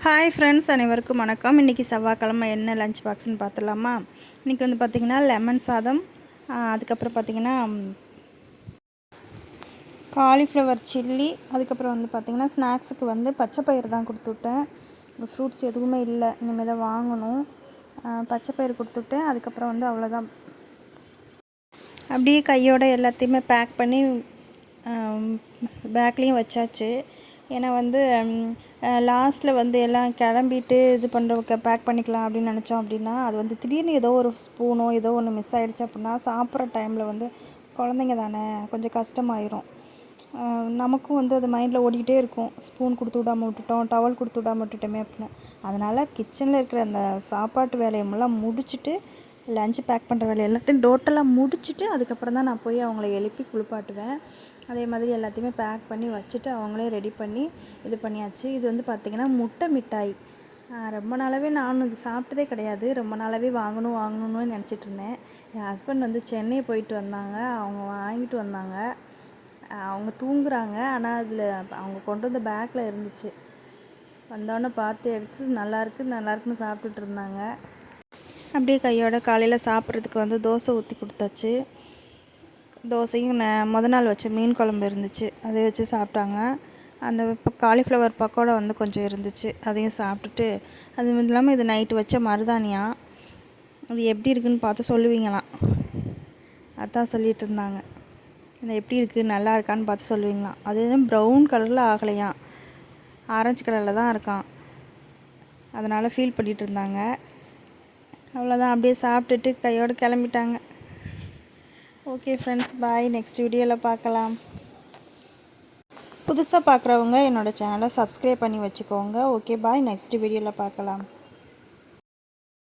Hi friends, அனைவருக்கும் வணக்கம். இன்றைக்கி செவ்வாய்க்கிழமை என்ன லஞ்ச் பாக்ஸ்னு பார்த்துடலாமா? இன்றைக்கி வந்து பார்த்திங்கன்னா லெமன் சாதம், அதுக்கப்புறம் பார்த்திங்கன்னா காலிஃப்ளவர் சில்லி, அதுக்கப்புறம் வந்து பார்த்திங்கன்னா ஸ்நாக்ஸுக்கு வந்து பச்சை பயிறு தான் கொடுத்துவிட்டேன். ஃப்ரூட்ஸ் எதுவுமே இல்லை, இனிமேல் தான் வாங்கணும். பச்சை பயிறு கொடுத்துவிட்டேன். அதுக்கப்புறம் வந்து அவ்வளோதான். அப்படியே கையோட எல்லாத்தையுமே பேக் பண்ணி பேக்லேயும் வச்சாச்சு. ஏன்னா வந்து லாஸ்ட்டில் வந்து எல்லாம் கிளம்பிட்டு இது பண்ணுற பேக் பண்ணிக்கலாம் அப்படின்னு நினச்சோம். அப்படின்னா அது வந்து திடீர்னு ஏதோ ஒரு ஸ்பூனோ ஏதோ ஒன்று மிஸ் ஆகிடுச்சு அப்படின்னா சாப்பிட்ற டைமில் வந்து குழந்தைங்க தானே, கொஞ்சம் கஷ்டமாயிரும். நமக்கும் வந்து அது மைண்டில் ஓடிக்கிட்டே இருக்கும், ஸ்பூன் கொடுத்து விடாமல் விட்டுட்டோம், டவல் கொடுத்து விடாமல் விட்டுட்டோமே அப்படின்னு. அதனால் கிச்சனில் இருக்கிற அந்த சாப்பாட்டு வேலையெல்லாம் முடிச்சுட்டு லஞ்சு பேக் பண்ணுற வேலை எல்லாத்தையும் டோட்டலாக முடிச்சுட்டு அதுக்கப்புறம் தான் நான் போய் அவங்கள எழுப்பி குளிப்பாட்டுவேன். அதே மாதிரி எல்லாத்தையுமே பேக் பண்ணி வச்சுட்டு அவங்களே ரெடி பண்ணி இது பண்ணியாச்சு. இது வந்து பார்த்திங்கன்னா முட்டை மிட்டாய். ரொம்ப நாளாகவே நான் இது சாப்பிட்டதே கிடையாது. ரொம்ப நாளாகவே வாங்கணும்னு நினச்சிட்டு இருந்தேன். என் ஹஸ்பண்ட் வந்து சென்னை போயிட்டு வந்தாங்க, அவங்க வாங்கிட்டு வந்தாங்க. அவங்க தூங்குறாங்க, ஆனால் அதில் அவங்க கொண்டு வந்த பேக்கில் இருந்துச்சு. வந்தோடனே பார்த்து எடுத்து நல்லாயிருக்குன்னு சாப்பிட்டுட்டு இருந்தாங்க. அப்படியே கையோட காலையில் சாப்பிட்றதுக்கு வந்து தோசை ஊற்றி கொடுத்தாச்சு. தோசையும் மொதல் நாள் வச்ச மீன் குழம்பு இருந்துச்சு, அதை வச்சு சாப்பிட்டாங்க. அந்த காலிஃப்ளவர் பக்கோடா வந்து கொஞ்சம் இருந்துச்சு, அதையும் சாப்பிட்டுட்டு, அது இல்லாமல் இது நைட்டு வச்ச மருதாணியா, அது எப்படி இருக்குதுன்னு பார்த்து சொல்லுவீங்களாம். அதான் சொல்லிகிட்டு இருந்தாங்க, இது எப்படி இருக்குது நல்லா இருக்கான்னு பார்த்து சொல்லுவீங்களாம். அது ப்ரௌன் கலரில் ஆகலையாம், ஆரஞ்சு கலரில் தான் இருக்கான். அதனால் ஃபீல் பண்ணிகிட்டு இருந்தாங்க. அவ்வளோதான், அப்படியே சாப்பிட்டுட்டு கையோடு கிளம்பிட்டாங்க. ஓகே ஃப்ரெண்ட்ஸ், பாய். நெக்ஸ்ட் வீடியோவில் பார்க்கலாம். புதுசாக பார்க்குறவங்க என்னோடய சேனலை சப்ஸ்கிரைப் பண்ணி வச்சுக்கோங்க. ஓகே பாய், நெக்ஸ்ட் வீடியோவில் பார்க்கலாம்.